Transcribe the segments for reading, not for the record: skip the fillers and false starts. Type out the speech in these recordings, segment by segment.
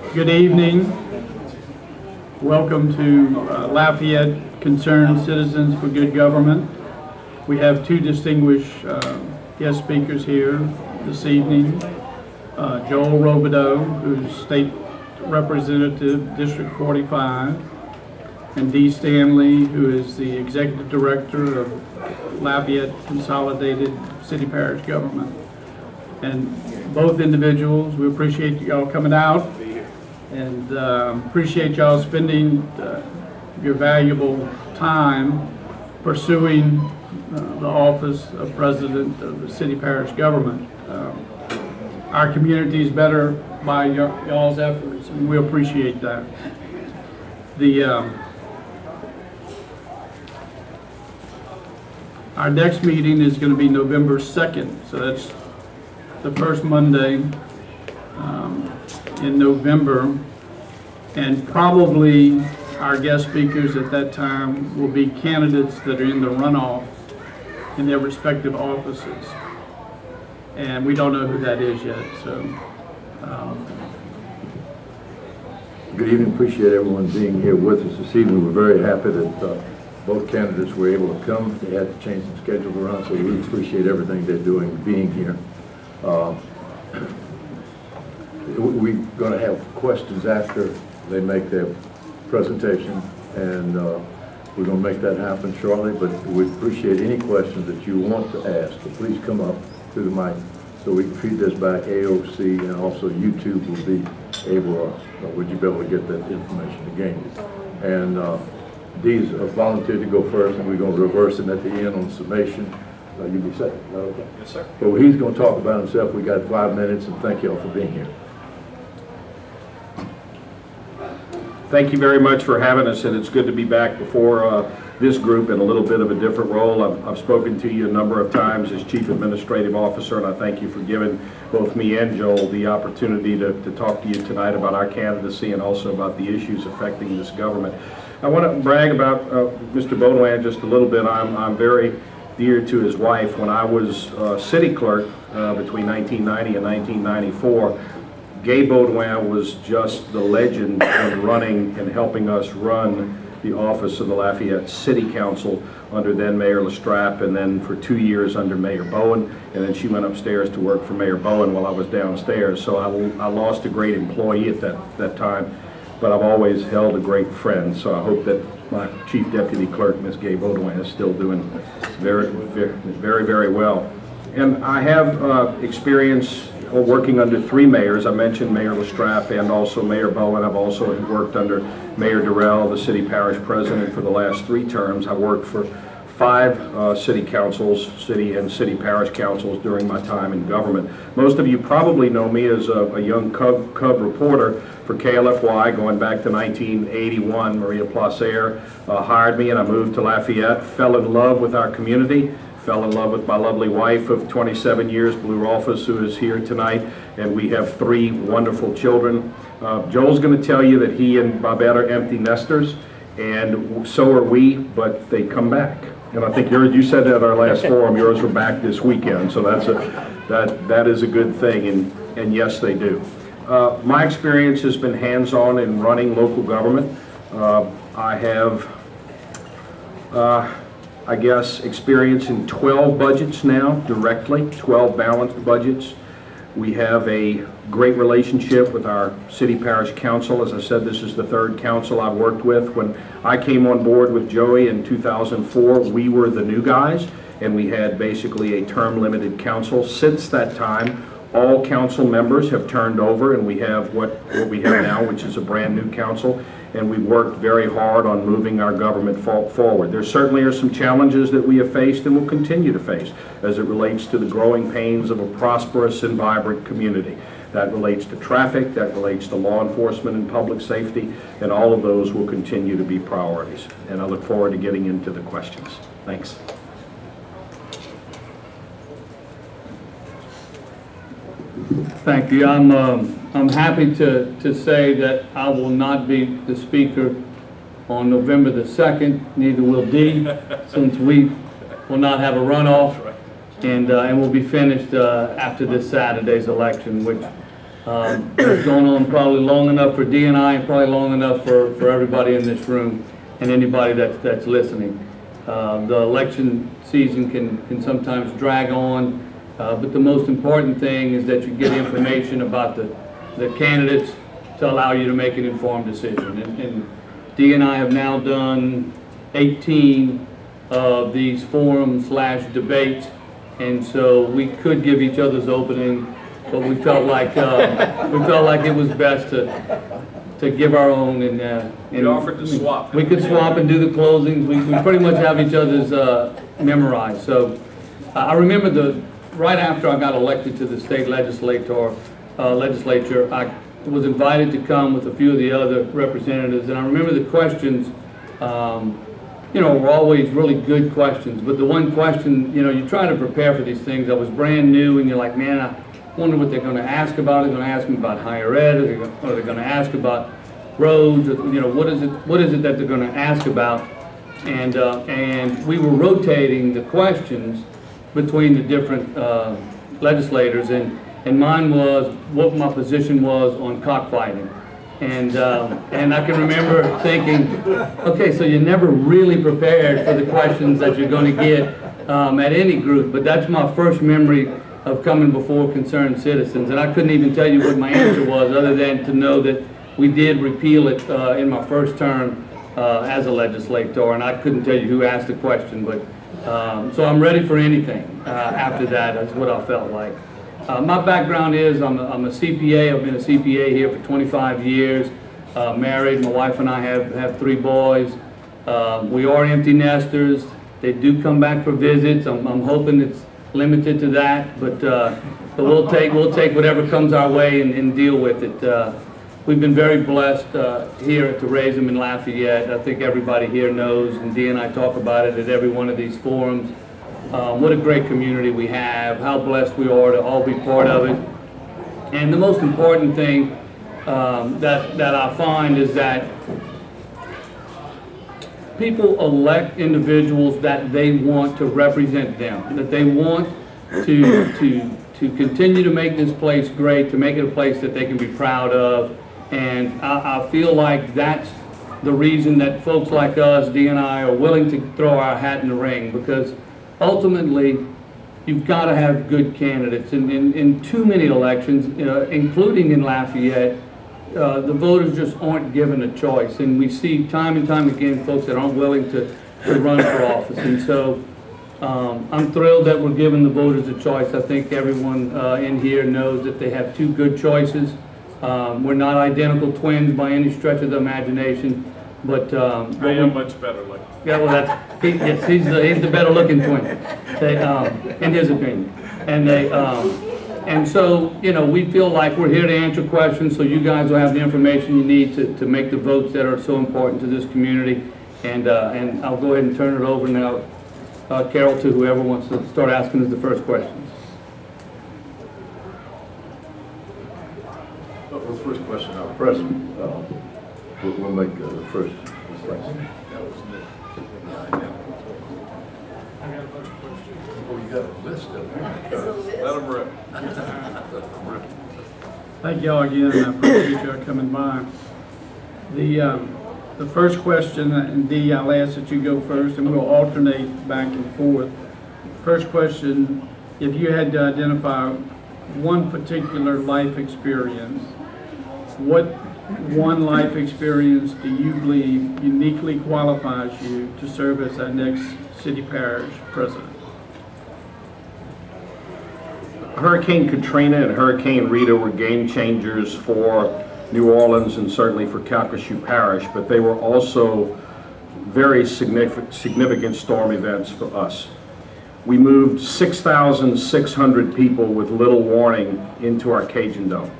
Good evening. Welcome to Lafayette Concerned Citizens for Good Government. We have two distinguished guest speakers here this evening. JoelRobideaux, who's State Representative, District 45, and DeeStanley, who is the Executive Director of Lafayette Consolidated City-Parish Government. And both individuals, we appreciate y'all coming out and appreciate y'all spending your valuable time pursuing the office of President of the City-Parish Government. Our community is better by y'all's efforts, and we appreciate that. Our next meeting is going to be November 2nd, so that's the first Monday in November, and probably our guest speakers at that time will be candidates that are in the runoff in their respective offices, and we don't know who that is yet. So good evening. Appreciate everyone being here with us this evening. We're very happy that both candidates were able to come. They had to change some schedules around, so we appreciate everything they're doing being here. We're going to have questions after they make their presentation, and we're going to make that happen shortly, but we appreciate any questions that you want to ask. So please come up to the mic so we can feed this back. AOC and also YouTube will be able, would you be able to get that information again? And Dee's volunteered to go first, and we're going to reverse him at the end on summation. You be second. Okay. Yes, sir. But he's going to talk about himself. We got 5 minutes, and thank you all for being here. Thank you very much for having us, and it's good to be back before this group in a little bit of a different role. I've spoken to you a number of times as Chief Administrative Officer, and I thank you for giving both me and Joel the opportunity to talk to you tonight about our candidacy and also about the issues affecting this government. I want to brag about Mr. Baudouin just a little bit. I'm very dear to his wife. When I was city clerk between 1990 and 1994, Gay Baudouin was just the legend in running and helping us run the office of the Lafayette City Council under then Mayor Lestrap, and then for 2 years under Mayor Bowen, and then she went upstairs to work for Mayor Bowen while I was downstairs. So I lost a great employee at that time, but I've always held a great friend. So I hope that my Chief Deputy Clerk, Ms. Gay Baudouin, is still doing very well. And I have experience working under 3 mayors. I mentioned Mayor Lestrap and also Mayor Bowen. I've also worked under Mayor Durrell, the city parish president, for the last 3 terms. I worked for 5 city councils, city and city parish councils during my time in government. Most of you probably know me as a young cub reporter for KLFY going back to 1981. Maria Placer hired me, and I moved to Lafayette, fell in love with our community, fell in love with my lovely wife of 27 years, Blue Rolfus, who is here tonight, and we have 3 wonderful children. Joel's going to tell you that he and Bobette are empty nesters, and so are we, but they come back. And I think you said that at our last forum, yours were back this weekend, so that is a good thing, and yes, they do. My experience has been hands-on in running local government. I have I guess, experience in 12 budgets now, directly, 12 balanced budgets. We have a great relationship with our City Parish Council. As I said, this is the 3rd council I've worked with. When I came on board with Joey in 2004, we were the new guys, and we had basically a term-limited council. Since that time, all council members have turned over, and we have what we have now, which is a brand new council. And we've worked very hard on moving our government forward. There certainly are some challenges that we have faced and will continue to face as it relates to the growing pains of a prosperous and vibrant community. That relates to traffic, that relates to law enforcement and public safety, and all of those will continue to be priorities. And I look forward to getting into the questions. Thanks. Thank you. I'm happy to say that I will not be the speaker on November the 2nd. Neither will Dee, since we will not have a runoff, and we'll be finished after this Saturday's election, which It's going on probably long enough for D&I and probably long enough for everybody in this room and anybody that's listening. The election season can sometimes drag on, but the most important thing is that you get information about the candidates to allow you to make an informed decision. And Dee and I have now done 18 of these forums/debates, and so we could give each other's opening, but we felt like it was best to give our own. And We offered to swap. We could swap and do the closings. We pretty much have each other's memorized. So I remember right after I got elected to the state legislature, I was invited to come with a few of the other representatives, and I remember the questions, were always really good questions, but the one question, you try to prepare for these things. I was brand new, and you're like, man, I wonder what they're going to ask about. They're going to ask me about higher ed, or they're going to ask about roads, or, what is it that they're going to ask about? And we were rotating the questions between the different legislators, and mine was what my position was on cockfighting. And I can remember thinking, okay, so you're never really prepared for the questions that you're going to get at any group, but that's my first memory of coming before concerned citizens. And I couldn't even tell you what my answer was, other than to know that we did repeal it in my first term as a legislator, and I couldn't tell you who asked the question, but so I'm ready for anything after that. That's what I felt like. My background is I'm a CPA. I've been a CPA here for 25 years, married. My wife and I have 3 boys. We are empty nesters. They do come back for visits. I'm hoping it's limited to that, but we'll take whatever comes our way and deal with it. We've been very blessed here to raise them in Lafayette. I think everybody here knows, and Dee and I talk about it at every one of these forums. What a great community we have, how blessed we are to all be part of it. And the most important thing that I find is that people elect individuals that they want to represent them, that they want to continue to make this place great, to make it a place that they can be proud of. And I feel like that's the reason that folks like us, Dee and I, are willing to throw our hat in the ring, because ultimately you've got to have good candidates. And in too many elections, including in Lafayette, the voters just aren't given a choice. And we see time and time again folks that aren't willing to run for office. And so I'm thrilled that we're giving the voters a choice. I think everyone in here knows that they have 2 good choices. We're not identical twins by any stretch of the imagination, but I am much better looking. yeah, well, he's the better looking twin, in his opinion. And so we feel like we're here to answer questions, so you guys will have the information you need to make the votes that are so important to this community. And I'll go ahead and turn it over now, Carol, to whoever wants to start asking us the first questions. Well, the first question, our president, we'll make the first question. Oh, you got a list of them. Let them rip. Thank y'all again, and I appreciate y'all coming by. The first question, and Dee, I'll ask that you go first, and we'll alternate back and forth. First question, if you had to identify one particular life experience, what one life experience do you believe uniquely qualifies you to serve as our next City-Parish president? Hurricane Katrina and Hurricane Rita were game changers for New Orleans and certainly for Calcasieu Parish, but they were also very significant storm events for us. We moved 6,600 people with little warning into our Cajun Dome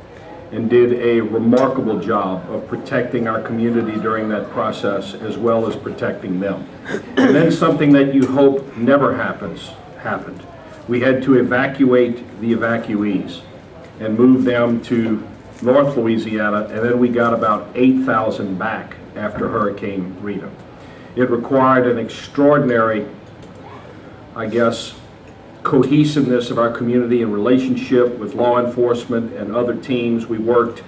and did a remarkable job of protecting our community during that process, as well as protecting them. And then something that you hope never happened. We had to evacuate the evacuees and move them to North Louisiana, and then we got about 8,000 back after Hurricane Rita. It required an extraordinary, I guess, cohesiveness of our community and relationship with law enforcement and other teams. We worked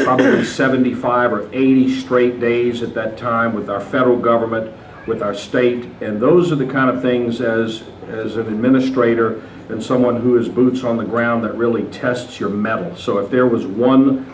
probably 75 or 80 straight days at that time with our federal government, with our state, and those are the kind of things as an administrator and someone who is boots on the ground that really tests your mettle. So if there was one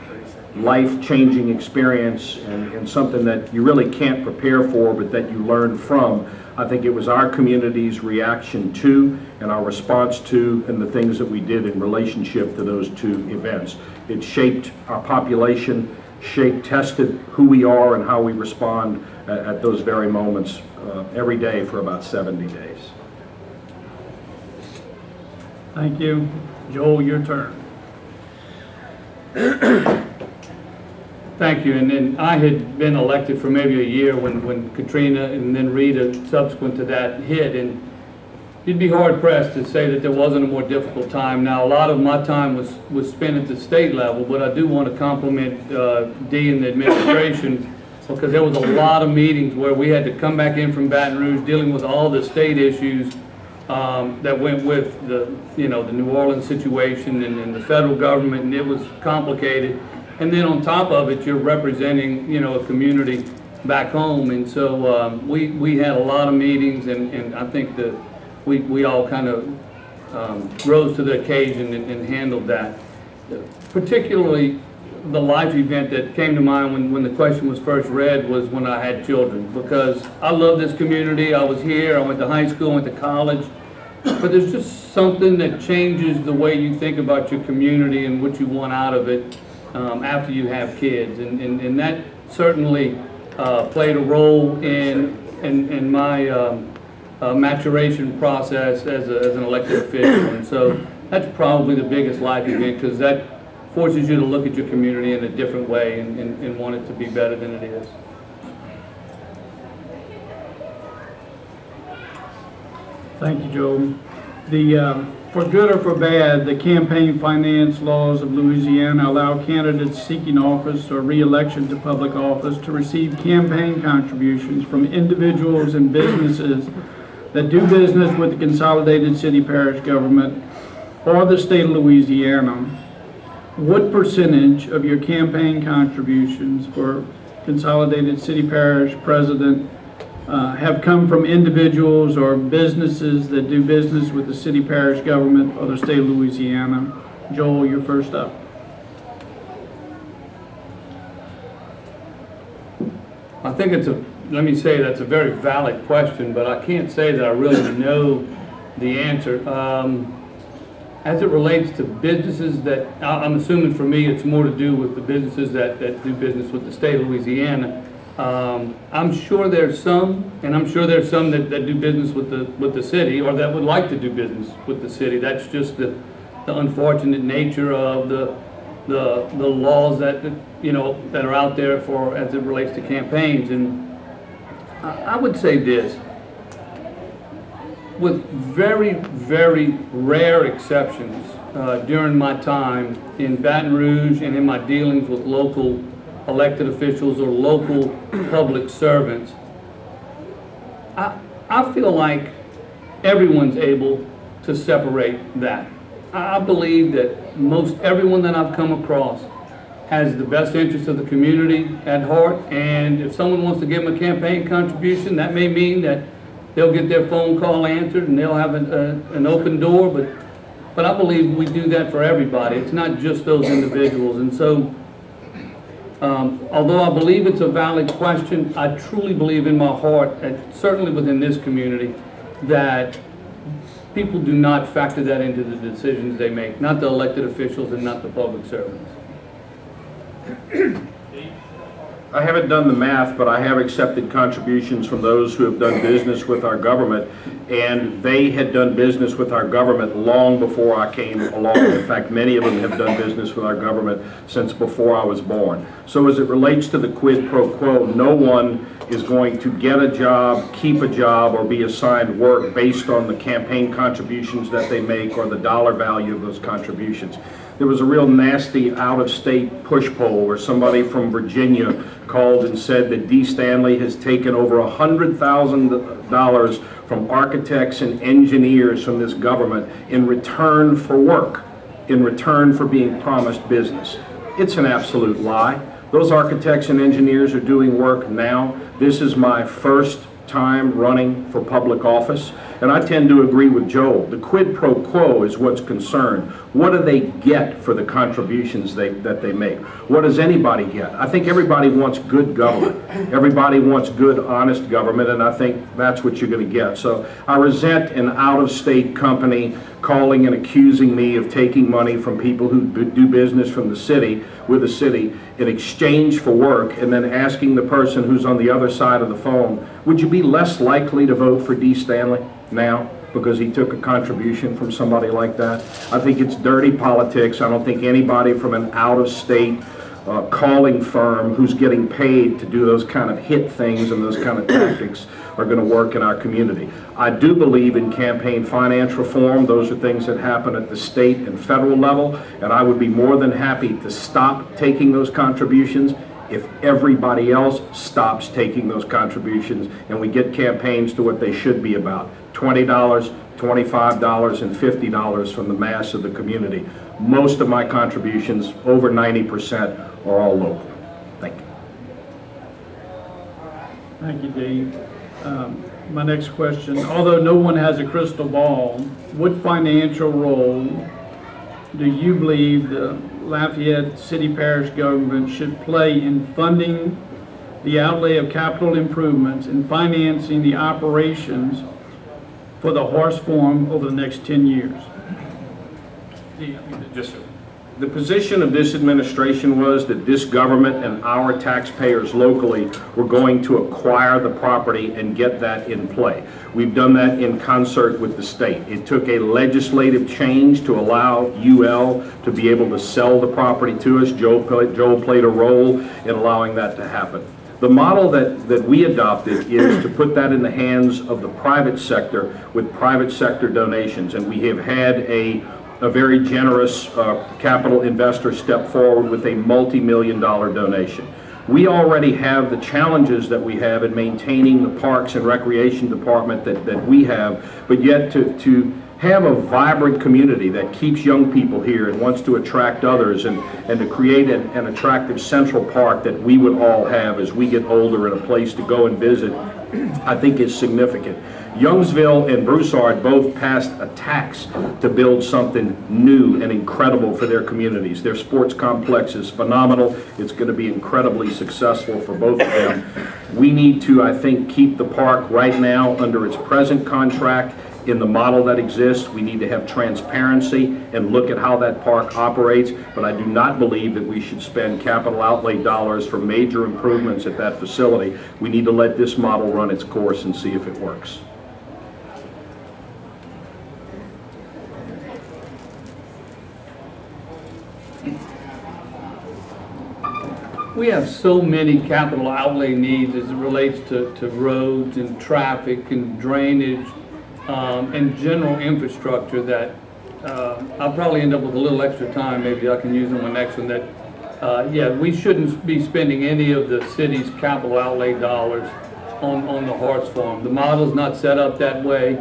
life-changing experience and something that you really can't prepare for but that you learn from, I think it was our community's reaction to and our response to and the things that we did in relationship to those two events. It shaped our population, tested who we are and how we respond at those very moments every day for about 70 days. Thank you. Joel, your turn. Thank you. And then I had been elected for maybe a year when Katrina and then Rita subsequent to that hit, and you'd be hard pressed to say that there wasn't a more difficult time. Now, a lot of my time was spent at the state level, but I do want to compliment Dee and the administration because there was a lot of meetings where we had to come back in from Baton Rouge dealing with all the state issues that went with the New Orleans situation and the federal government, and it was complicated. And then on top of it, you're representing, a community back home. And so we had a lot of meetings, and I think that we all kind of rose to the occasion and handled that. Particularly the life event that came to mind when the question was first read was when I had children, because I love this community. I was here, I went to high school, went to college, but there's just something that changes the way you think about your community and what you want out of it after you have kids, and that certainly played a role in my maturation process as an elected official. And so that's probably the biggest life event, because that forces you to look at your community in a different way and want it to be better than it is. Thank you, Joel. For good or for bad, the campaign finance laws of Louisiana allow candidates seeking office or re-election to public office to receive campaign contributions from individuals and businesses that do business with the consolidated city-parish government or the state of Louisiana. What percentage of your campaign contributions for consolidated city-parish president have come from individuals or businesses that do business with the city-parish government or the state of Louisiana? Joel, you're first up. I think let me say that's a very valid question, but I can't say that I really know the answer. As it relates to businesses that, I'm assuming for me it's more to do with the businesses that do business with the state of Louisiana. I'm sure there's some, and I'm sure there's some that do business with the city, or that would like to do business with the city. That's just the unfortunate nature of the laws that that are out there for as it relates to campaigns. And I would say this, with very, very rare exceptions, during my time in Baton Rouge and in my dealings with local elected officials or local public servants, I feel like everyone's able to separate that. I believe that most everyone that I've come across has the best interest of the community at heart, and if someone wants to give them a campaign contribution, that may mean that they'll get their phone call answered and they'll have an open door, but I believe we do that for everybody. It's not just those individuals. And so although I believe it's a valid question, I truly believe in my heart, and certainly within this community, that people do not factor that into the decisions they make, not the elected officials and not the public servants. I haven't done the math, but I have accepted contributions from those who have done business with our government, and they had done business with our government long before I came along. In fact, many of them have done business with our government since before I was born. So as it relates to the quid pro quo, no one is going to get a job, keep a job, or be assigned work based on the campaign contributions that they make or the dollar value of those contributions. There was a real nasty out-of-state push poll where somebody from Virginia called and said that DeeStanley has taken over $100,000 from architects and engineers from this government in return for work, in return for being promised business. It's an absolute lie. Those architects and engineers are doing work now. This is my first time running for public office, and I tend to agree with Joel. The quid pro quo is what's concerned. What do they get for the contributions that they make? What does anybody get? I think everybody wants good government. Everybody wants good, honest government, and I think that's what you're going to get. So I resent an out-of-state company calling and accusing me of taking money from people who do business from the city, with the city, in exchange for work, and then asking the person who's on the other side of the phone, would you be less likely to vote for DeeStanley now because he took a contribution from somebody like that? I think it's dirty politics. I don't think anybody from an out-of-state calling firm who's getting paid to do those kind of hit things and those kind of tactics are going to work in our community. I do believe in campaign finance reform. Those are things that happen at the state and federal level, and I would be more than happy to stop taking those contributions if everybody else stops taking those contributions and we get campaigns to what they should be about: $20, $25, and $50 from the mass of the community. Most of my contributions, over 90%, are all local. Thank you. Thank you, Dee. My next question, although no one has a crystal ball, what financial role do you believe the Lafayette City-Parish government should play in funding the outlay of capital improvements and financing the operations for the horse farm over the next 10 years? The position of this administration was that this government and our taxpayers locally were going to acquire the property and get that in play. We've done that in concert with the state. It took a legislative change to allow UL to be able to sell the property to us. Joel played a role in allowing that to happen. The model that we adopted is to put that in the hands of the private sector with private sector donations, and we have had a very generous capital investor step forward with a multi-million-dollar donation. We already have the challenges that we have in maintaining the parks and recreation department that we have, but yet to have a vibrant community that keeps young people here and wants to attract others, and to create an attractive central park that we would all have as we get older and a place to go and visit, I think is significant. Youngsville and Broussard both passed a tax to build something new and incredible for their communities. Their sports complex is phenomenal. It's going to be incredibly successful for both of them. We need to, I think, keep the park right now under its present contract in the model that exists. We need to have transparency and look at how that park operates, but I do not believe that we should spend capital outlay dollars for major improvements at that facility. We need to let this model run its course and see if it works. We have so many capital outlay needs as it relates to roads and traffic and drainage and general infrastructure that I'll probably end up with a little extra time. Maybe I can use on my next one. That yeah, we shouldn't be spending any of the city's capital outlay dollars on the horse farm. The model's not set up that way.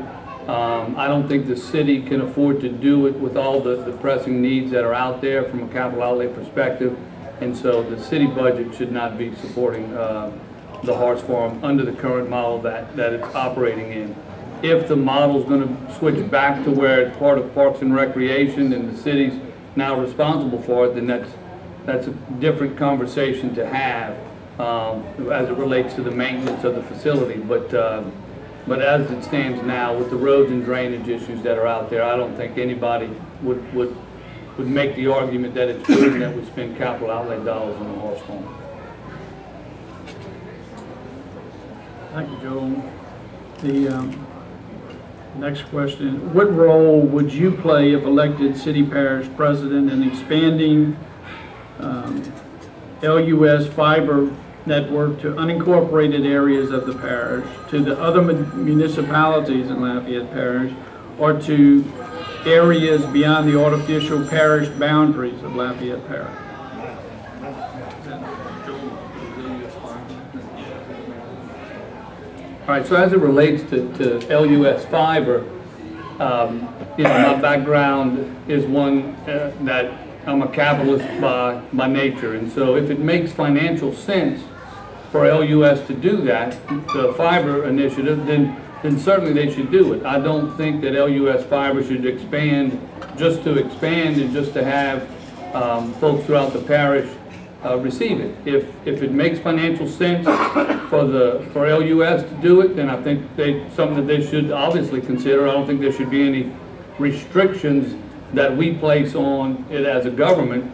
I don't think the city can afford to do it with all the pressing needs that are out there from a capital outlay perspective. And so the city budget should not be supporting the horse farm under the current model that it's operating in. If the model's going to switch back to where it's part of Parks and Recreation and the city's now responsible for it, then that's a different conversation to have as it relates to the maintenance of the facility. But as it stands now, with the roads and drainage issues that are out there, I don't think anybody would make the argument that it's prudent that we spend capital outlay dollars on the horse farm. Thank you, Joel. The next question, what role would you play if elected city-parish president in expanding LUS fiber network to unincorporated areas of the parish, to the other municipalities in Lafayette Parish, or to areas beyond the artificial parish boundaries of Lafayette Parish. All right, so as it relates to LUS fiber, you know, my background is one that I'm a capitalist by nature, and so if it makes financial sense for LUS to do that, the fiber initiative, then certainly they should do it. I don't think that LUS fiber should expand just to expand and just to have folks throughout the parish receive it. If it makes financial sense for LUS to do it, then I think something that they should obviously consider. I don't think there should be any restrictions that we place on it as a government,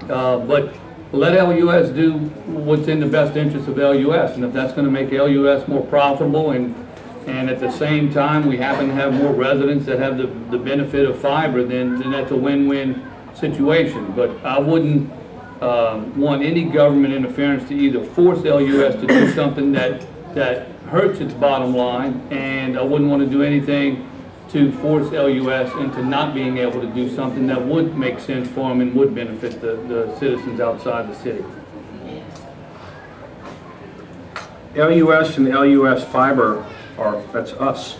but let LUS do what's in the best interest of LUS, and if that's going to make LUS more profitable and at the same time we happen to have more residents that have the benefit of fiber, then that's a win-win situation. But I wouldn't want any government interference to either force LUS to do something that hurts its bottom line, and I wouldn't want to do anything to force LUS into not being able to do something that would make sense for them and would benefit the citizens outside the city. LUS and LUS fiber that's us.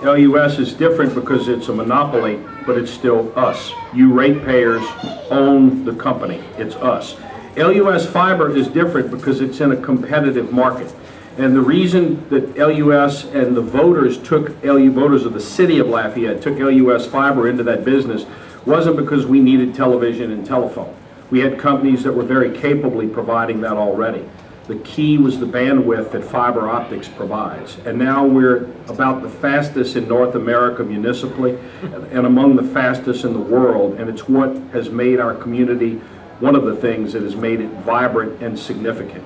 LUS is different because it's a monopoly, but it's still us. You ratepayers own the company. It's us. LUS fiber is different because it's in a competitive market. And the reason that LUS and the voters voters of the city of Lafayette took LUS fiber into that business wasn't because we needed television and telephone. We had companies that were very capably providing that already. The key was the bandwidth that fiber optics provides. And now we're about the fastest in North America municipally and among the fastest in the world. And it's what has made our community one of the things that has made it vibrant and significant.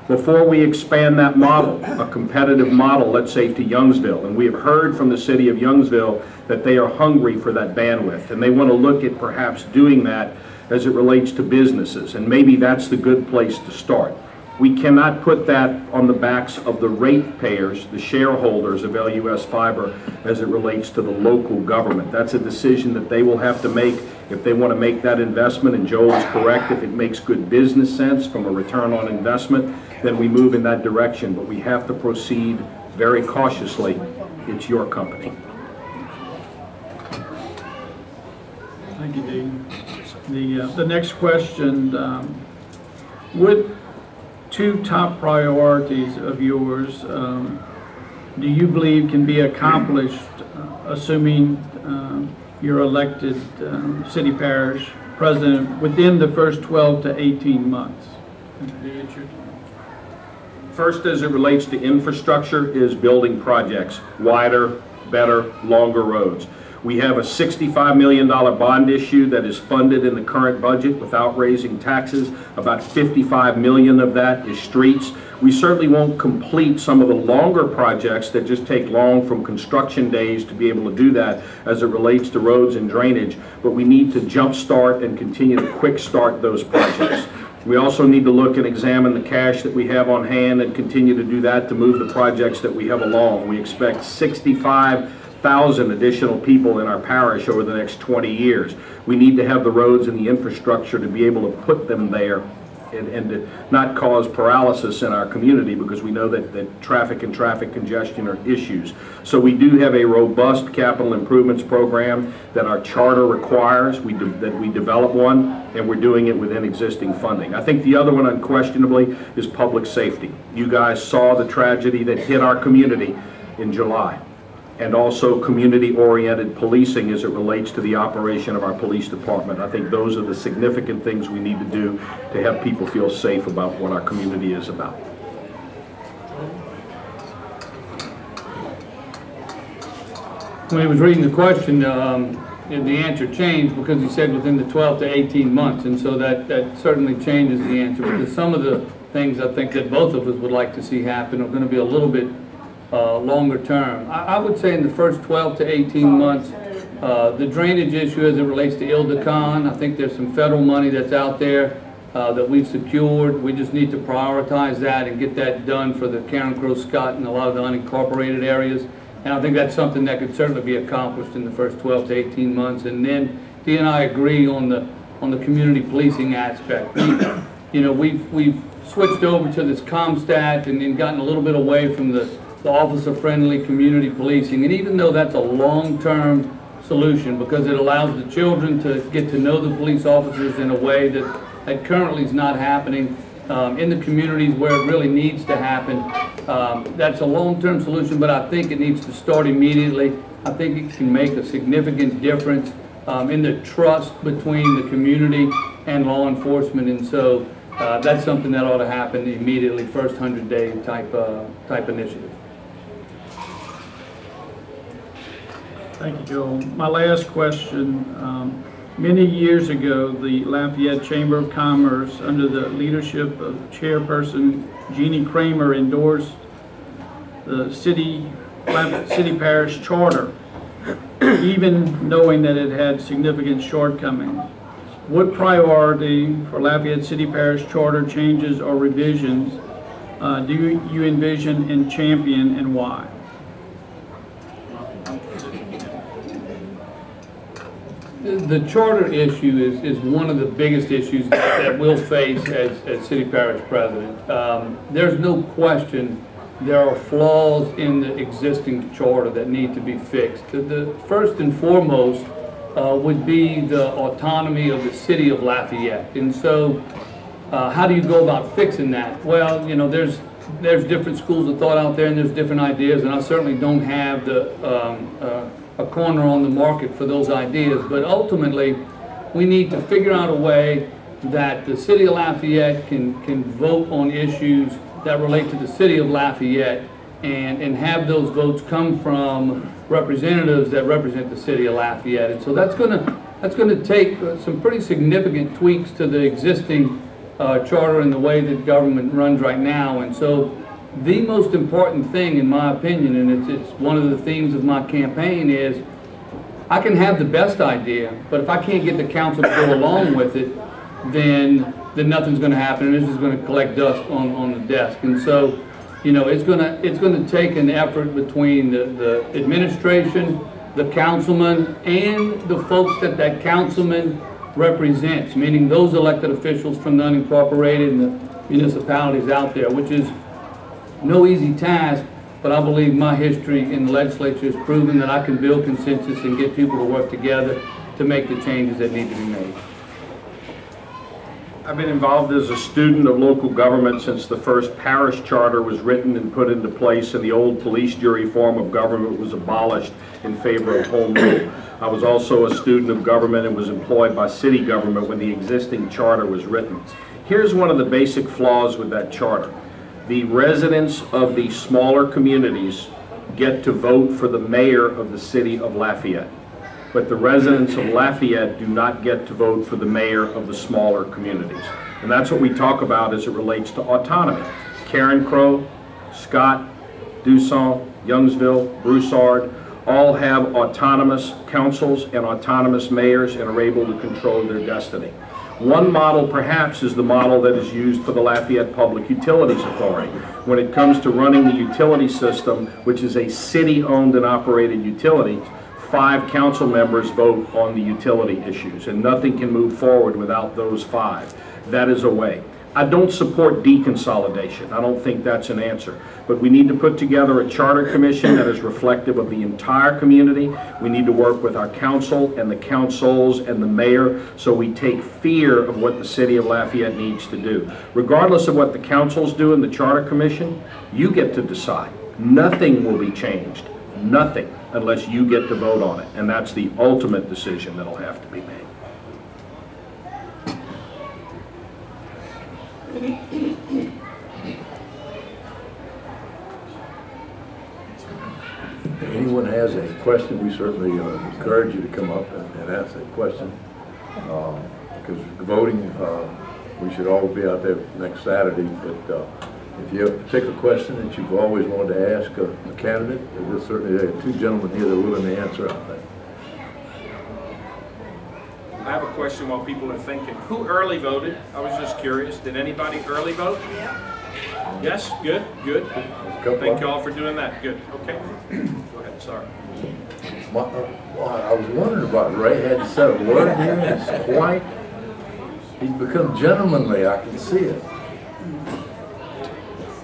Before we expand that model, a competitive model, let's say to Youngsville, and we have heard from the city of Youngsville that they are hungry for that bandwidth, and they want to look at perhaps doing that as it relates to businesses, and maybe that's the good place to start. We cannot put that on the backs of the ratepayers, the shareholders of LUS Fiber, as it relates to the local government. That's a decision that they will have to make if they want to make that investment, and Joel is correct, if it makes good business sense from a return on investment, then we move in that direction, but we have to proceed very cautiously. It's your company. Thank you, Dean. The next question, would two top priorities of yours do you believe can be accomplished assuming you're elected city parish president within the first 12 to 18 months? First, as it relates to infrastructure, is building projects, wider, better, longer roads. We have a $65 million bond issue that is funded in the current budget without raising taxes. About $55 million of that is streets. We certainly won't complete some of the longer projects that just take long from construction days to be able to do that as it relates to roads and drainage, but we need to jumpstart and continue to quick start those projects. We also need to look and examine the cash that we have on hand and continue to do that to move the projects that we have along. We expect 65,000 additional people in our parish over the next 20 years. We need to have the roads and the infrastructure to be able to put them there and to not cause paralysis in our community, because we know that traffic and traffic congestion are issues. So we do have a robust capital improvements program that our charter requires, that we develop one, and we're doing it within existing funding. I think the other one unquestionably is public safety. You guys saw the tragedy that hit our community in July, and also community-oriented policing as it relates to the operation of our police department. I think those are the significant things we need to do to have people feel safe about what our community is about. When he was reading the question, the answer changed because he said within the 12 to 18 months, and so that certainly changes the answer, because some of the things I think that both of us would like to see happen are going to be a little bit longer term. I would say in the first 12 to 18 months, the drainage issue as it relates to Ildacon, I think there's some federal money that's out there that we've secured. We just need to prioritize that and get that done for the Karen Crow Scott and a lot of the unincorporated areas. And I think that's something that could certainly be accomplished in the first 12 to 18 months. And then Dee and I agree on the community policing aspect. We've switched over to this CompStat and gotten a little bit away from the officer-friendly community policing. And even though that's a long-term solution, because it allows the children to get to know the police officers in a way that currently is not happening in the communities where it really needs to happen. That's a long-term solution, but I think it needs to start immediately. I think it can make a significant difference in the trust between the community and law enforcement, and so that's something that ought to happen immediately, first 100-day type initiative. Thank you, Joel. My last question. Many years ago, the Lafayette Chamber of Commerce, under the leadership of Chairperson Jeannie Kramer, endorsed the City-Parish Charter, even knowing that it had significant shortcomings. What priority for Lafayette City-Parish Charter changes or revisions do you envision and champion, and why? The charter issue is one of the biggest issues that we'll face as City Parish President. There's no question there are flaws in the existing charter that need to be fixed. The first and foremost would be the autonomy of the City of Lafayette. And so how do you go about fixing that? Well, there's different schools of thought out there, and there's different ideas, and I certainly don't have a corner on the market for those ideas, but ultimately we need to figure out a way that the City of Lafayette can vote on issues that relate to the City of Lafayette and have those votes come from representatives that represent the City of Lafayette. And so that's going to take some pretty significant tweaks to the existing charter and the way that government runs right now. And so the most important thing, in my opinion, and it's one of the themes of my campaign, is I can have the best idea, but if I can't get the council to go along with it, then nothing's going to happen, and this is going to collect dust on the desk. And so, it's going to take an effort between the administration, the councilman, and the folks that councilman represents, meaning those elected officials from the unincorporated and the municipalities out there, which is no easy task, but I believe my history in the legislature has proven that I can build consensus and get people to work together to make the changes that need to be made. I've been involved as a student of local government since the first parish charter was written and put into place and the old police jury form of government was abolished in favor of home rule. I was also a student of government and was employed by city government when the existing charter was written. Here's one of the basic flaws with that charter. The residents of the smaller communities get to vote for the mayor of the city of Lafayette. But the residents of Lafayette do not get to vote for the mayor of the smaller communities. And that's what we talk about as it relates to autonomy. Karen Crow, Scott, Dusson, Youngsville, Broussard, all have autonomous councils and autonomous mayors and are able to control their destiny. One model perhaps is the model that is used for the Lafayette Public Utilities Authority. When it comes to running the utility system, which is a city-owned and operated utility, 5 council members vote on the utility issues, and nothing can move forward without those 5. That is a way. I don't support deconsolidation. I don't think that's an answer. But we need to put together a charter commission that is reflective of the entire community. We need to work with our council and the councils and the mayor so we take fear of what the city of Lafayette needs to do. Regardless of what the councils do in the charter commission, you get to decide. Nothing will be changed. Nothing, unless you get to vote on it. And that's the ultimate decision that'll have to be made. If anyone has any question, we certainly encourage you to come up and ask that question. Because voting, we should all be out there next Saturday, but if you have a particular question that you've always wanted to ask a candidate, there's certainly 2 gentlemen here that are willing to answer, I think. I have a question while people are thinking. Who early voted? I was just curious. Did anybody early vote? Yeah. Yes? Good, good. Thank you all for doing that. Good. Okay. Go ahead, sorry. I was wondering about Ray. Hadn't said a word here. He's quite, he's become gentlemanly. I can see it.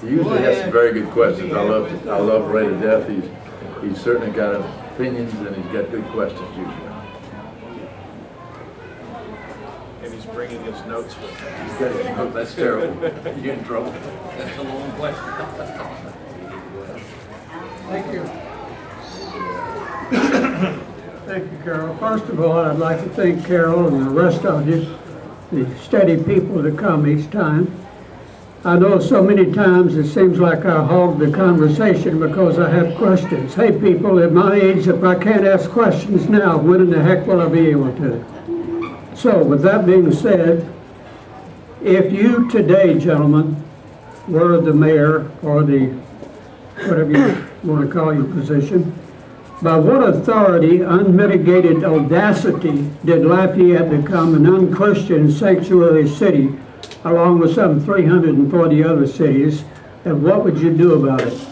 He usually has some very good questions. I love Ray to death. He's certainly got opinions and he's got good questions usually. And he's bringing his notes with him. He's got his notes. That's terrible. You're in trouble. That's a long question. Thank you. Thank you, Carol. First of all, I'd like to thank Carol and the rest of you, the steady people that come each time. I know so many times it seems like I hog the conversation because I have questions. Hey people, at my age, if I can't ask questions now, when in the heck will I be able to? So, with that being said, if you today, gentlemen, were the mayor or the, whatever you want to call your position, by what authority, unmitigated audacity, did Lafayette become an unchristian sanctuary city along with some 340 other cities, and what would you do about it?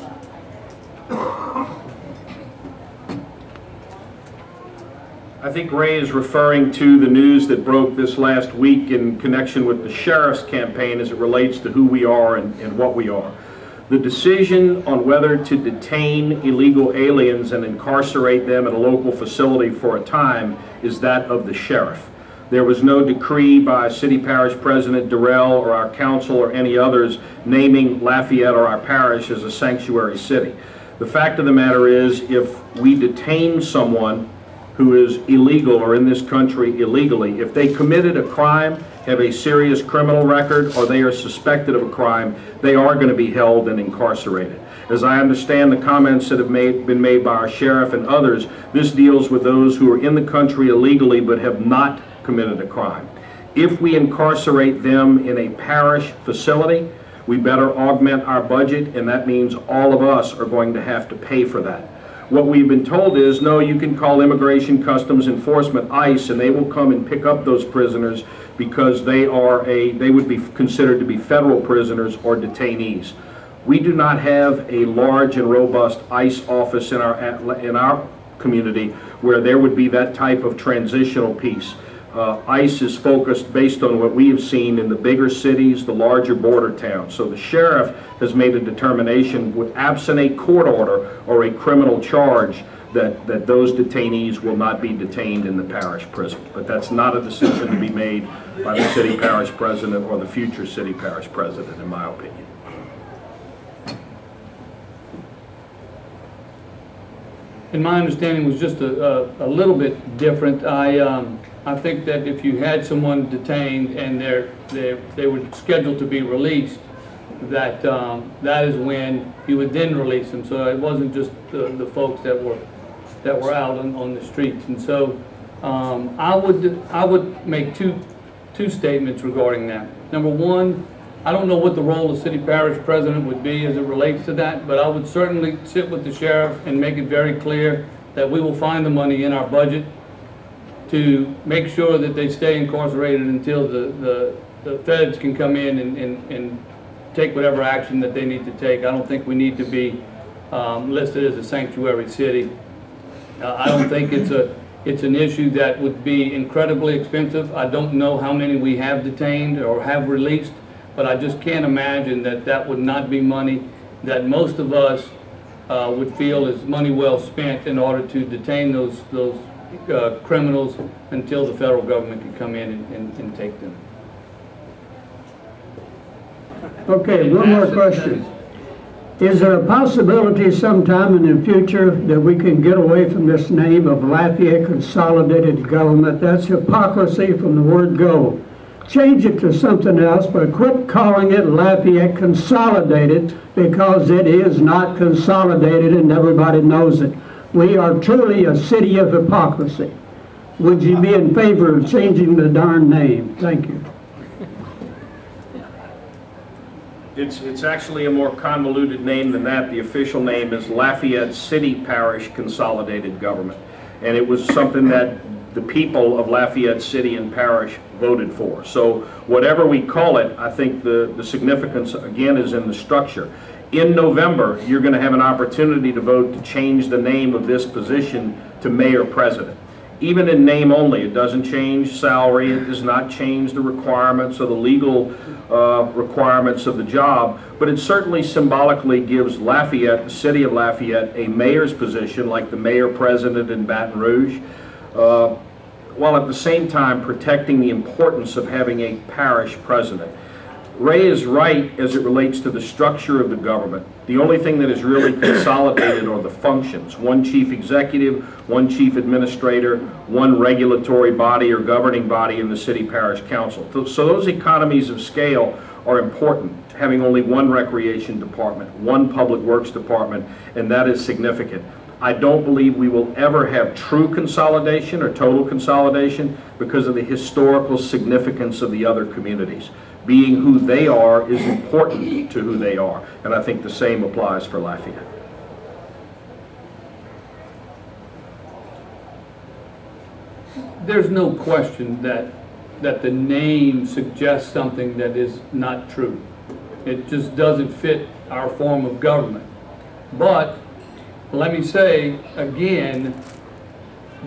I think Ray is referring to the news that broke this last week in connection with the sheriff's campaign as it relates to who we are and what we are. The decision on whether to detain illegal aliens and incarcerate them at a local facility for a time is that of the sheriff. There was no decree by City-Parish President Durrell or our council or any others naming Lafayette or our parish as a sanctuary city. The fact of the matter is, if we detain someone who is illegal or in this country illegally, if they committed a crime, have a serious criminal record, or they are suspected of a crime, they are going to be held and incarcerated. As I understand the comments that have been made by our sheriff and others, this deals with those who are in the country illegally but have not committed a crime. If we incarcerate them in a parish facility, we better augment our budget, and that means all of us are going to have to pay for that. What we've been told is, no, you can call Immigration Customs Enforcement, ICE, and they will come and pick up those prisoners because they would be considered to be federal prisoners or detainees. We do not have a large and robust ICE office in our community where there would be that type of transitional piece. ICE is focused based on what we have seen in the bigger cities, the larger border towns. So the sheriff has made a determination, with absent a court order or a criminal charge, that those detainees will not be detained in the parish prison. But that's not a decision to be made by the city parish president or the future city parish president, in my opinion. And my understanding was just a little bit different. I think that if you had someone detained and they were scheduled to be released, that that is when you would then release them. So it wasn't just the folks that were out on the streets. And so I would make two statements regarding that. Number one, I don't know what the role of city parish president would be as it relates to that, but I would certainly sit with the sheriff and make it very clear that we will find the money in our budget to make sure that they stay incarcerated until the feds can come in and take whatever action that they need to take. I don't think we need to be listed as a sanctuary city. I don't think it's an issue that would be incredibly expensive. I don't know how many we have detained or have released, but I just can't imagine that that would not be money that most of us would feel is money well spent in order to detain those criminals until the federal government can come in and take them. Okay, one more question. Is there a possibility sometime in the future that we can get away from this name of Lafayette Consolidated Government? That's hypocrisy from the word go. Change it to something else, but quit calling it Lafayette Consolidated, because it is not consolidated and everybody knows it. We are truly a city of hypocrisy. Would you be in favor of changing the darn name? Thank you. It's actually a more convoluted name than that. The official name is Lafayette City-Parish Consolidated Government. And it was something that the people of Lafayette City and Parish voted for. So whatever we call it, I think the significance, again, is in the structure. In November, you're going to have an opportunity to vote to change the name of this position to mayor president. Even in name only, it doesn't change salary, it does not change the requirements or the legal requirements of the job, but it certainly symbolically gives Lafayette, the city of Lafayette, a mayor's position like the mayor president in Baton Rouge, while at the same time protecting the importance of having a parish president. Ray is right as it relates to the structure of the government. The only thing that is really consolidated are the functions. One chief executive, one chief administrator, one regulatory body or governing body in the city-parish council. So those economies of scale are important, having only one recreation department, one public works department, and that is significant. I don't believe we will ever have true consolidation or total consolidation because of the historical significance of the other communities. Being who they are is important to who they are, and I think the same applies for Lafayette. There's no question that the name suggests something that is not true. It just doesn't fit our form of government. But let me say again,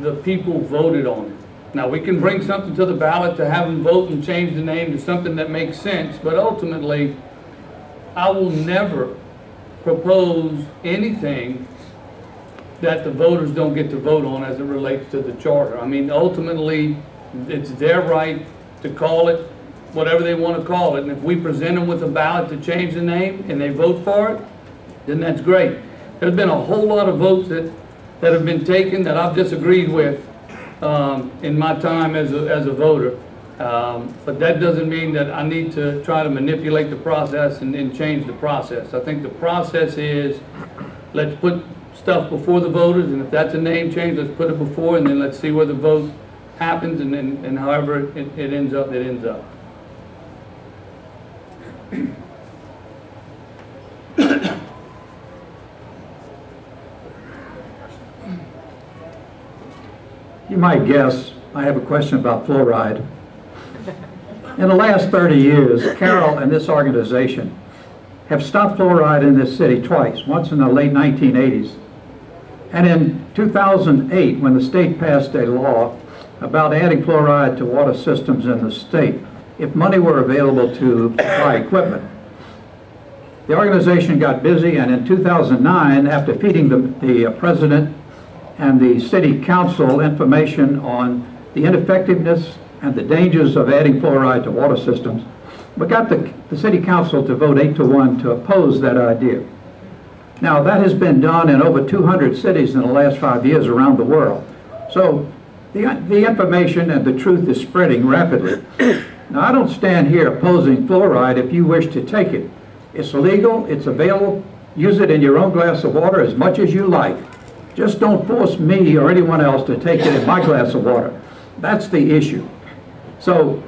the people voted on it. Now, we can bring something to the ballot to have them vote and change the name to something that makes sense, but ultimately, I will never propose anything that the voters don't get to vote on as it relates to the charter. I mean, ultimately, it's their right to call it whatever they want to call it, and if we present them with a ballot to change the name and they vote for it, then that's great. There's been a whole lot of votes that have been taken that I've disagreed with in my time as a voter, but that doesn't mean that I need to try to manipulate the process and change the process. I think the process is, let's put stuff before the voters, and if that's a name change, let's put it before, and then let's see where the vote happens, and however it ends up, it ends up. You might guess I have a question about fluoride. In the last 30 years, Carol and this organization have stopped fluoride in this city twice, once in the late 1980s. And in 2008, when the state passed a law about adding fluoride to water systems in the state, if money were available to buy equipment. The organization got busy, and in 2009, after feeding the president and the city council information on the ineffectiveness and the dangers of adding fluoride to water systems, we got the city council to vote 8-1 to oppose that idea. Now, that has been done in over 200 cities in the last 5 years around the world. So the information and the truth is spreading rapidly. Now, I don't stand here opposing fluoride if you wish to take it. It's legal, it's available, use it in your own glass of water as much as you like. Just don't force me or anyone else to take it in my glass of water. That's the issue. So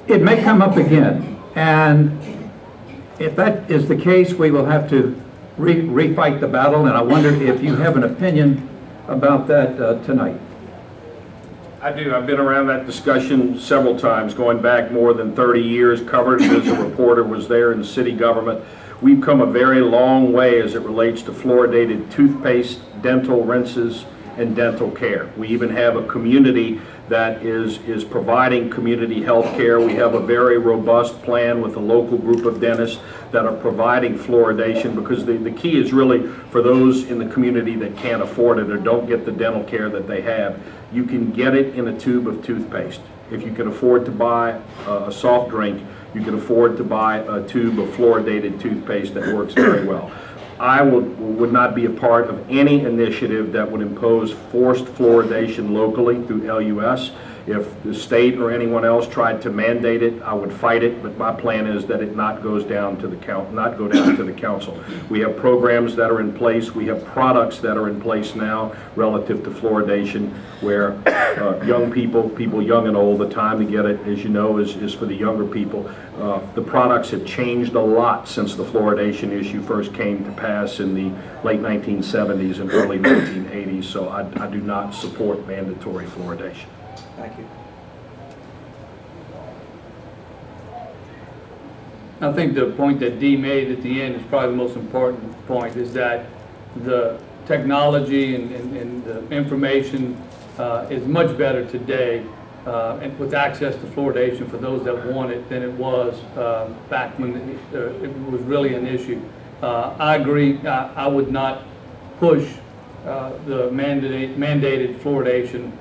it may come up again, and if that is the case, we will have to refight the battle, and I wonder if you have an opinion about that tonight. I do. I've been around that discussion several times, going back more than 30 years, covered it as a reporter, was there in the city government. We've come a very long way as it relates to fluoridated toothpaste, dental rinses, and dental care. We even have a community that is providing community health care. We have a very robust plan with a local group of dentists that are providing fluoridation, because the key is really for those in the community that can't afford it or don't get the dental care that they have. You can get it in a tube of toothpaste. If you can afford to buy a soft drink, you can afford to buy a tube of fluoridated toothpaste that works very well. I would not be a part of any initiative that would impose forced fluoridation locally through LUS. If the state or anyone else tried to mandate it, I would fight it, but my plan is that it not go down to the council. We have programs that are in place. We have products that are in place now relative to fluoridation, where young people young and old, the time to get it, as you know, is for the younger people. The products have changed a lot since the fluoridation issue first came to pass in the late 1970s and early 1980s, so I do not support mandatory fluoridation. Thank you. I think the point that Dee made at the end is probably the most important point, is that the technology and the information is much better today and with access to fluoridation for those that want it than it was back when it was really an issue. I agree. I would not push the mandated fluoridation.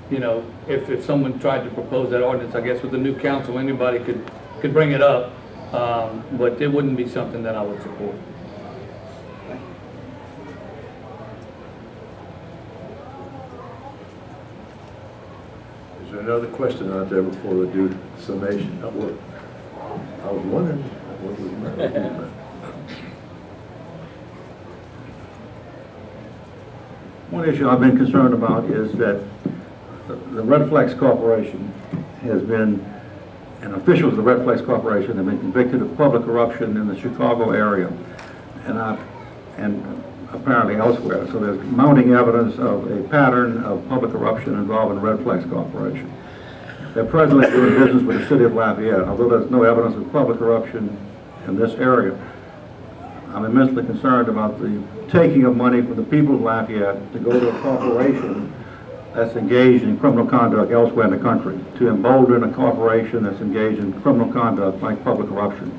You know, if someone tried to propose that ordinance, I guess with the new council, anybody could bring it up, but it wouldn't be something that I would support. Is there another question out there before we do summation? I was wondering what was the matter. One issue I've been concerned about is that the Red Flex Corporation has been, and officials of the Red Flex Corporation have been convicted of public corruption in the Chicago area and apparently elsewhere. So there's mounting evidence of a pattern of public corruption involving the Red Flex Corporation. They're presently doing business with the city of Lafayette. Although there's no evidence of public corruption in this area, I'm immensely concerned about the taking of money from the people of Lafayette to go to a corporation that's engaged in criminal conduct elsewhere in the country, to embolden a corporation that's engaged in criminal conduct like public corruption.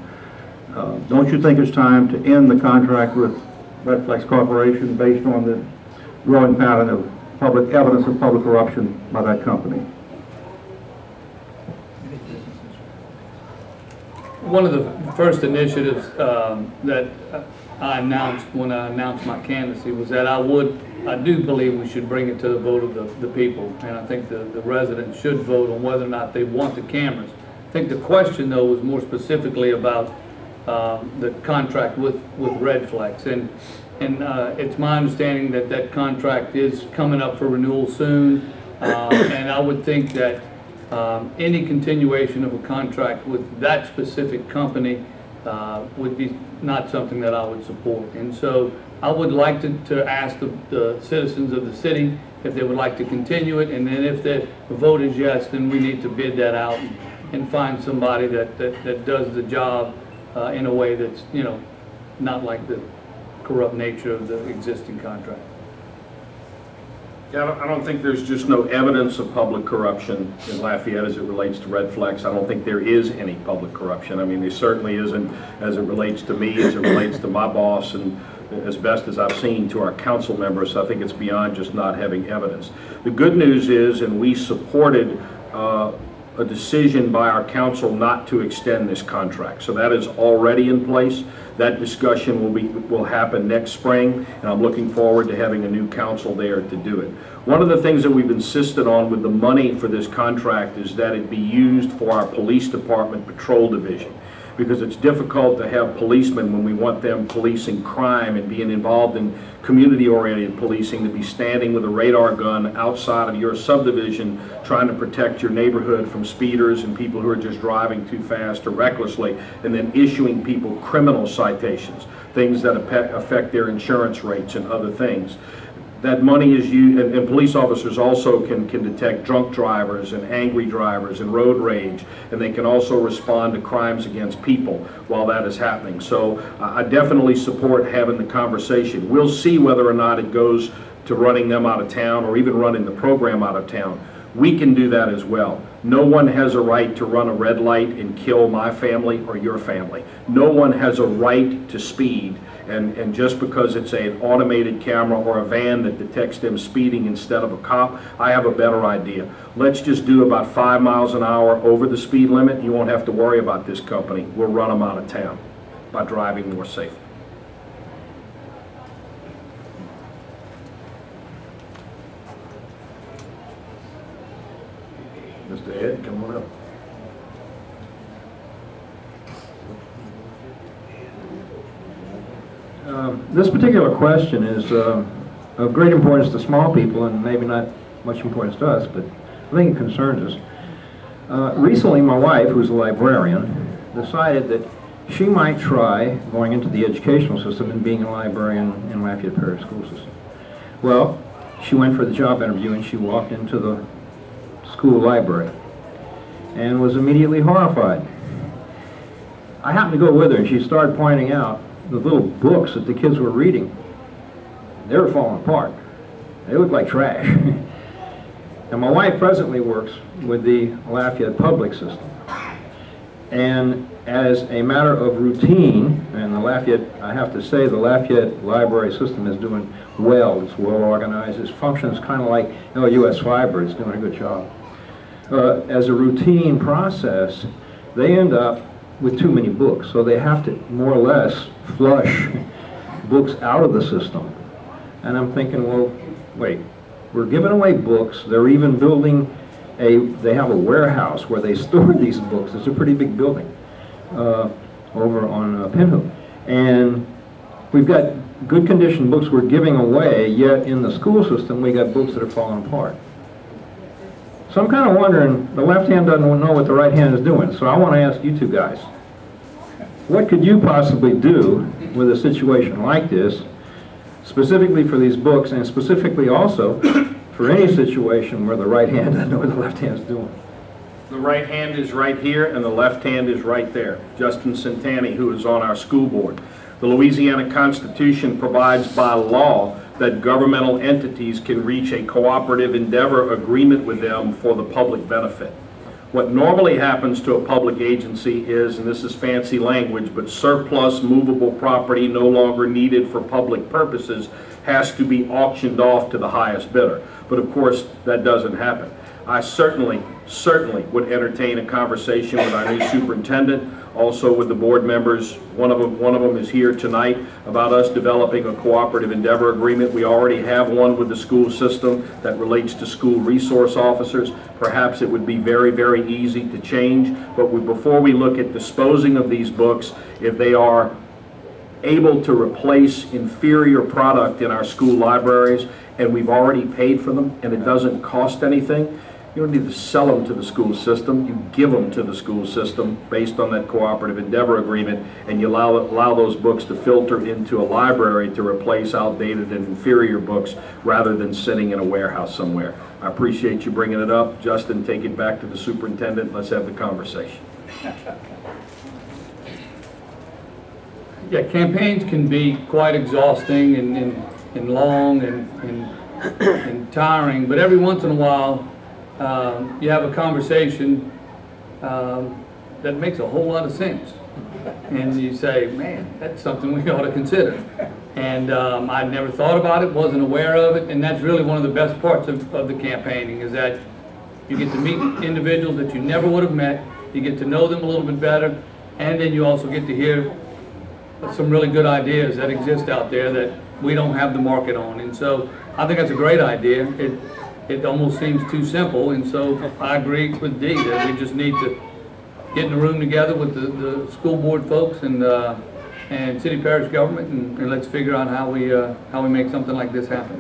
Don't you think it's time to end the contract with Red Flex Corporation based on the growing pattern of public evidence of public corruption by that company? One of the first initiatives that I announced when I announced my candidacy was that I do believe we should bring it to the vote of the people, and I think the residents should vote on whether or not they want the cameras. I think the question, though, was more specifically about the contract with Red Flex, and it's my understanding that that contract is coming up for renewal soon, and I would think that any continuation of a contract with that specific company would be not something that I would support. And so I would like to ask the citizens of the city if they would like to continue it, and then if the vote is yes, then we need to bid that out and find somebody that does the job in a way that's, you know, not like the corrupt nature of the existing contract. Yeah, I don't think there's just no evidence of public corruption in Lafayette as it relates to Red Flex. I don't think there is any public corruption. I mean, there certainly isn't as it relates to me, as it relates to my boss, and as best as I've seen to our council members. So I think it's beyond just not having evidence. The good news is, and we supported a decision by our council not to extend this contract. So that is already in place. That discussion will happen next spring, and I'm looking forward to having a new council there to do it. One of the things that we've insisted on with the money for this contract is that it be used for our police department patrol division, because it's difficult to have policemen when we want them policing crime and being involved in community-oriented policing to be standing with a radar gun outside of your subdivision trying to protect your neighborhood from speeders and people who are just driving too fast or recklessly, and then issuing people criminal citations, things that affect their insurance rates and other things. That money is used, and police officers also can detect drunk drivers and angry drivers and road rage, and they can also respond to crimes against people while that is happening. So I definitely support having the conversation. We'll see whether or not it goes to running them out of town or even running the program out of town. We can do that as well. No one has a right to run a red light and kill my family or your family. No one has a right to speed. And just because it's an automated camera or a van that detects them speeding instead of a cop, I have a better idea. Let's just do about 5 miles an hour over the speed limit. You won't have to worry about this company. We'll run them out of town by driving more safely. Mr. Ed, come on up. This particular question is of great importance to small people and maybe not much importance to us, but I think it concerns us. Recently, my wife, who's a librarian, decided that she might try going into the educational system and being a librarian in Lafayette Parish School System. Well, she went for the job interview and she walked into the school library and was immediately horrified. I happened to go with her and she started pointing out the little books that the kids were reading. They were falling apart. They looked like trash. And my wife presently works with the Lafayette public system. And as a matter of routine, and the Lafayette, I have to say, the Lafayette library system is doing well. It's well organized. It functions kind of like US Fiber. It's doing a good job. As a routine process, they end up with too many books. So they have to more or less flush books out of the system. And I'm thinking, well, wait, we're giving away books. They're even building they have a warehouse where they store these books. It's a pretty big building over on Pinhook. And we've got good condition books we're giving away, yet in the school system we got books that are falling apart. So I'm kind of wondering, the left hand doesn't know what the right hand is doing, so I want to ask you two guys, what could you possibly do with a situation like this, specifically for these books, and specifically also for any situation where the right hand doesn't know what the left hand is doing? The right hand is right here and the left hand is right there. Justin Centani, who is on our school board. The Louisiana Constitution provides by law that governmental entities can reach a cooperative endeavor agreement with them for the public benefit. What normally happens to a public agency is, and this is fancy language, but surplus movable property no longer needed for public purposes has to be auctioned off to the highest bidder. But of course, that doesn't happen. I certainly would entertain a conversation with our new superintendent, also with the board members. One of them is here tonight, about us developing a cooperative endeavor agreement. We already have one with the school system that relates to school resource officers. Perhaps it would be very, very easy to change, but before we look at disposing of these books, if they are able to replace inferior product in our school libraries and we've already paid for them and it doesn't cost anything, you don't need to sell them to the school system. You give them to the school system based on that cooperative endeavor agreement, and you allow those books to filter into a library to replace outdated and inferior books rather than sitting in a warehouse somewhere. I appreciate you bringing it up. Justin, take it back to the superintendent. Let's have the conversation. Yeah, campaigns can be quite exhausting and long and tiring, but every once in a while you have a conversation that makes a whole lot of sense. And you say, man, that's something we ought to consider. And I'd never thought about it, wasn't aware of it, and that's really one of the best parts of the campaigning, is that you get to meet individuals that you never would have met, you get to know them a little bit better, and then you also get to hear some really good ideas that exist out there that we don't have the market on. And so I think that's a great idea. It almost seems too simple, and so I agree with Dee that we just need to get in a room together with the school board folks and city-parish government, and let's figure out how we make something like this happen.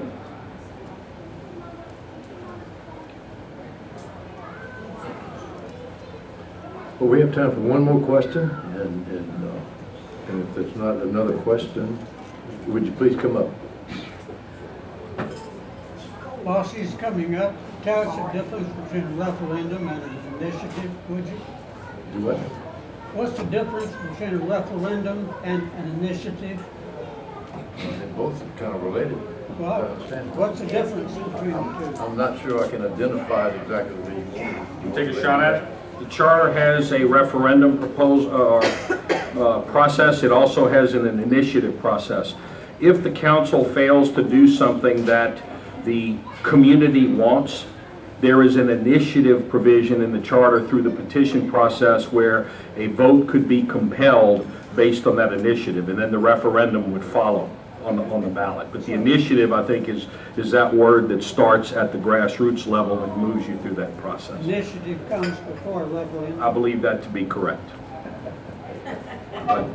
Well, we have time for one more question, and if there's not another question, would you please come up? While she's coming up, tell us the difference between a referendum and an initiative, would you? Do what? What's the difference between a referendum and an initiative? They're both kind of related. Well, what's the difference between the two? I'm not sure I can identify it exactly what you Take a shot at it. The charter has a referendum process. It also has an initiative process. If the council fails to do something that the community wants, there is an initiative provision in the charter through the petition process where a vote could be compelled based on that initiative, and then the referendum would follow. on the ballot. But the initiative, I think, is that word that starts at the grassroots level and moves you through that process. Initiative comes before leveling. I believe that to be correct. But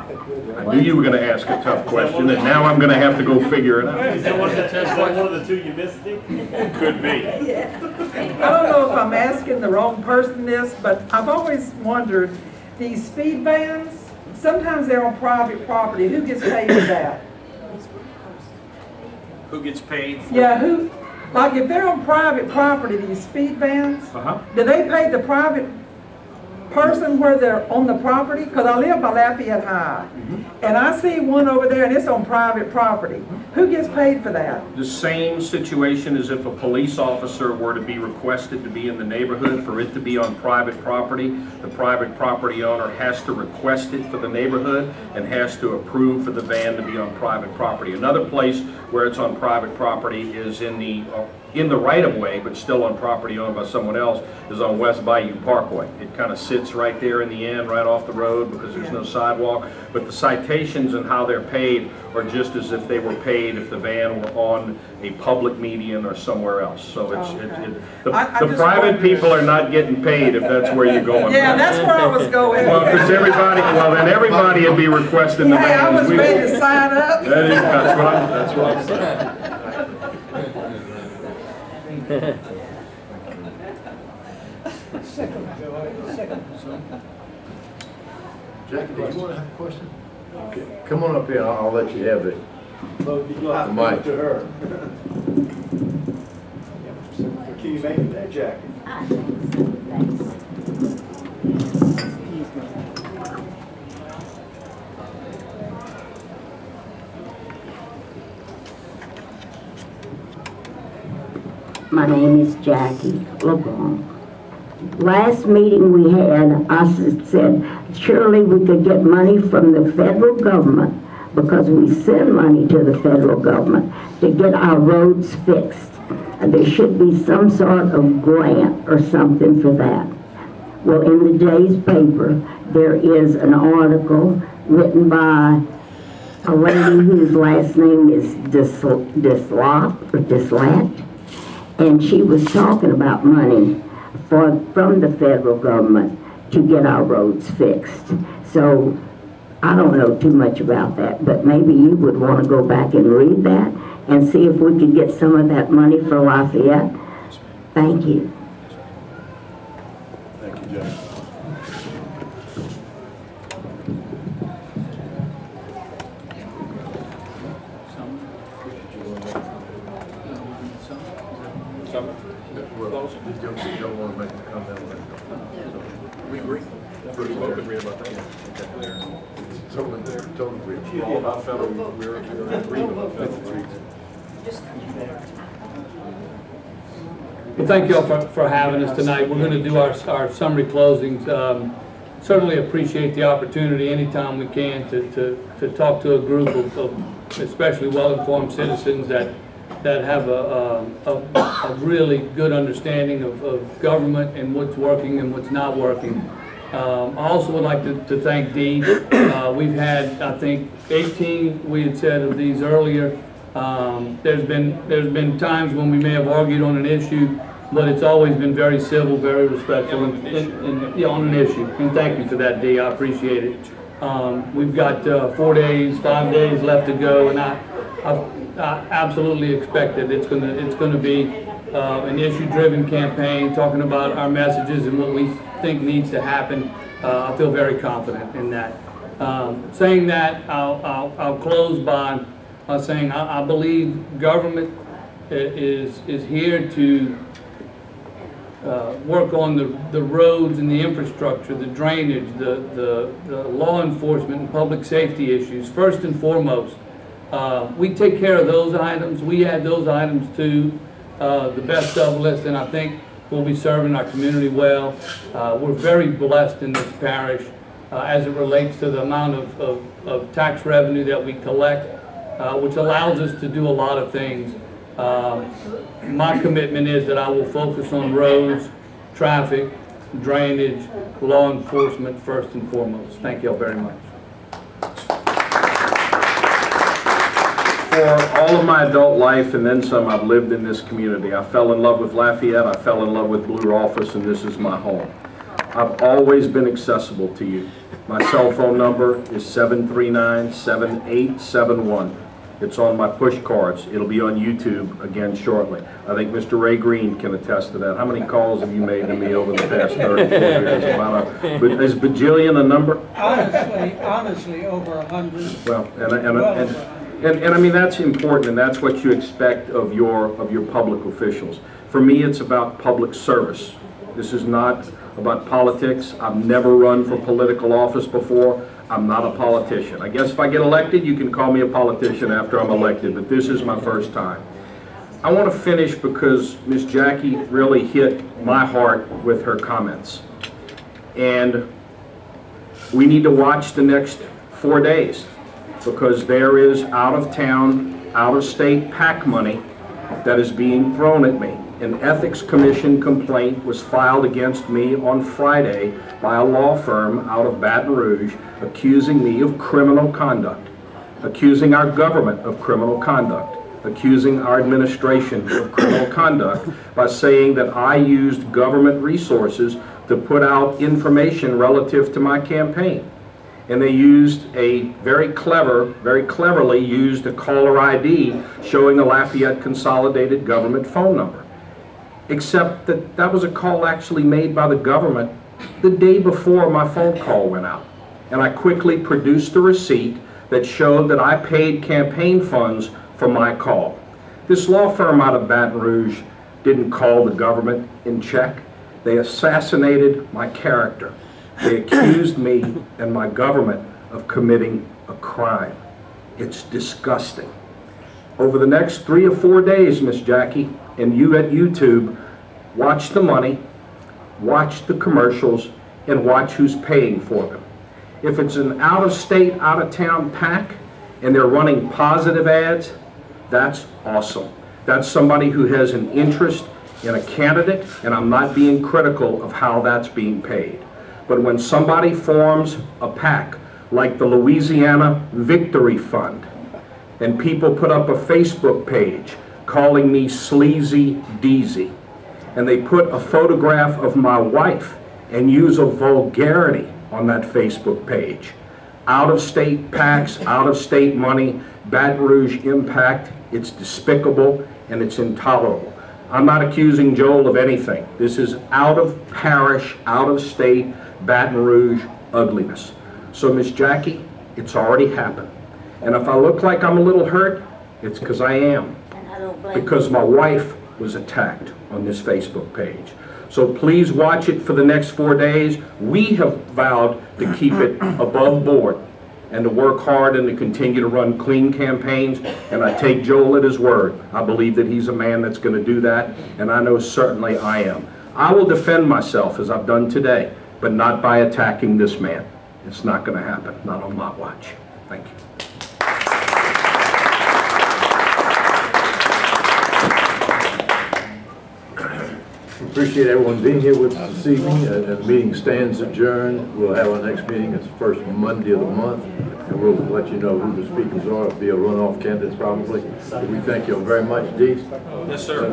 I knew you were going to ask a tough question, and now I'm going to have to go figure it out. Is that one of the two you missed, Dick? Could be. I don't know if I'm asking the wrong person this, but I've always wondered, these speed bans, sometimes they're on private property. Who gets paid for that? Who gets paid for? Yeah, who, like if they're on private property, these speed bans, do they pay the private person where they're on the property? Because I live by Lafayette High, and I see one over there and it's on private property. Who gets paid for that? The same situation as if a police officer were to be requested to be in the neighborhood for it to be on private property. The private property owner has to request it for the neighborhood and has to approve for the van to be on private property. Another place where it's on private property is in the right-of-way, but still on property owned by someone else, is on West Bayou Parkway. It kind of sits right there in the end, right off the road, because there's no sidewalk. But the citations and how they're paid are just as if they were paid if the van were on a public median or somewhere else. So the private people are not getting paid if that's where you're going. Yeah, that's where I was going. Well, because then everybody would be requesting the Hey, I vans. was ready to sign up. That's what I'm saying. Jackie, did you want to have a question? Okay, come on up here, I'll let you have it. You'll have to Mike. talk to her. Can you make it that, Jackie? My name is Jackie LeBlanc. Last meeting we had, I said, surely we could get money from the federal government, because we send money to the federal government to get our roads fixed. And there should be some sort of grant or something for that. Well, in the day's paper, there is an article written by a lady whose last name is Dislat, and she was talking about money from the federal government to get our roads fixed. So I don't know too much about that, but maybe you would want to go back and read that and see if we could get some of that money for Lafayette. Thank you. Thank you, Jackie. You don't want to make a comment on that? We agree. We both agree about that. Totally agree. All about federal, we're in agreement about federal trees. Well, thank you all for having us tonight. We're going to do our summary closings. Certainly appreciate the opportunity anytime we can to talk to a group of especially well-informed citizens that have a really good understanding of government and what's working and what's not working. I also would like to thank Dee. We've had, I think, 18, we had said, of these earlier. There's been times when we may have argued on an issue, but it's always been very civil, very respectful, and yeah, on an issue. And thank you for that, Dee. I appreciate it. We've got 5 days left to go, and I absolutely expect that it's going to be an issue-driven campaign, talking about our messages and what we think needs to happen. I feel very confident in that. Saying that, I'll close by saying I believe government is here to work on the roads and the infrastructure, the drainage, the law enforcement and public safety issues, first and foremost. We take care of those items. We add those items to the best of list, and I think we'll be serving our community well. We're very blessed in this parish as it relates to the amount of tax revenue that we collect, which allows us to do a lot of things. My commitment is that I will focus on roads, traffic, drainage, law enforcement first and foremost. Thank you all very much. For all of my adult life and then some, I've lived in this community. I fell in love with Lafayette, I fell in love with Blue Office, and this is my home. I've always been accessible to you. My cell phone number is 739-7871. It's on my push cards. It'll be on YouTube again shortly. I think Mr. Ray Green can attest to that. How many calls have you made to me over the past 34 years? Is bajillion a number? Honestly, over 100. Well, and I mean, that's important, and that's what you expect of your public officials. For me, it's about public service. This is not about politics. I've never run for political office before. I'm not a politician. I guess if I get elected, you can call me a politician after I'm elected, but this is my first time. I want to finish because Ms. Jackie really hit my heart with her comments. And we need to watch the next 4 days because there is out-of-town, out-of-state PAC money that is being thrown at me. An Ethics Commission complaint was filed against me on Friday by a law firm out of Baton Rouge accusing me of criminal conduct, accusing our government of criminal conduct, accusing our administration of criminal conduct by saying that I used government resources to put out information relative to my campaign. And they used very cleverly used a caller ID showing a Lafayette Consolidated Government phone number. Except that that was a call actually made by the government the day before my phone call went out. And I quickly produced a receipt that showed that I paid campaign funds for my call. This law firm out of Baton Rouge didn't call the government in check. They assassinated my character. They accused me and my government of committing a crime. It's disgusting. Over the next 3 or 4 days, Miss Jackie, and you at YouTube, watch the money, watch the commercials, and watch who's paying for them. If it's an out-of-state, out-of-town PAC, and they're running positive ads, that's awesome. That's somebody who has an interest in a candidate, and I'm not being critical of how that's being paid. But when somebody forms a PAC, like the Louisiana Victory Fund, and people put up a Facebook page calling me Sleazy Deezy, and they put a photograph of my wife and use a vulgarity on that Facebook page. Out-of-state PACs, out-of-state money, Baton Rouge impact, it's despicable and it's intolerable. I'm not accusing Joel of anything. This is out-of-parish, out-of-state, Baton Rouge ugliness. So Miss Jackie, it's already happened. And if I look like I'm a little hurt, it's because I am. Because my wife was attacked on this Facebook page. So please watch it for the next 4 days. We have vowed to keep it above board and to work hard and to continue to run clean campaigns. And I take Joel at his word. I believe that he's a man that's going to do that, and I know certainly I am. I will defend myself as I've done today, but not by attacking this man. It's not going to happen, not on my watch. Thank you. Appreciate everyone being here with us this evening. The meeting stands adjourned. We'll have our next meeting. It's the first Monday of the month. And we'll let you know who the speakers are. It'll be a runoff candidates probably. We thank you all very much, Dee. Yes, sir.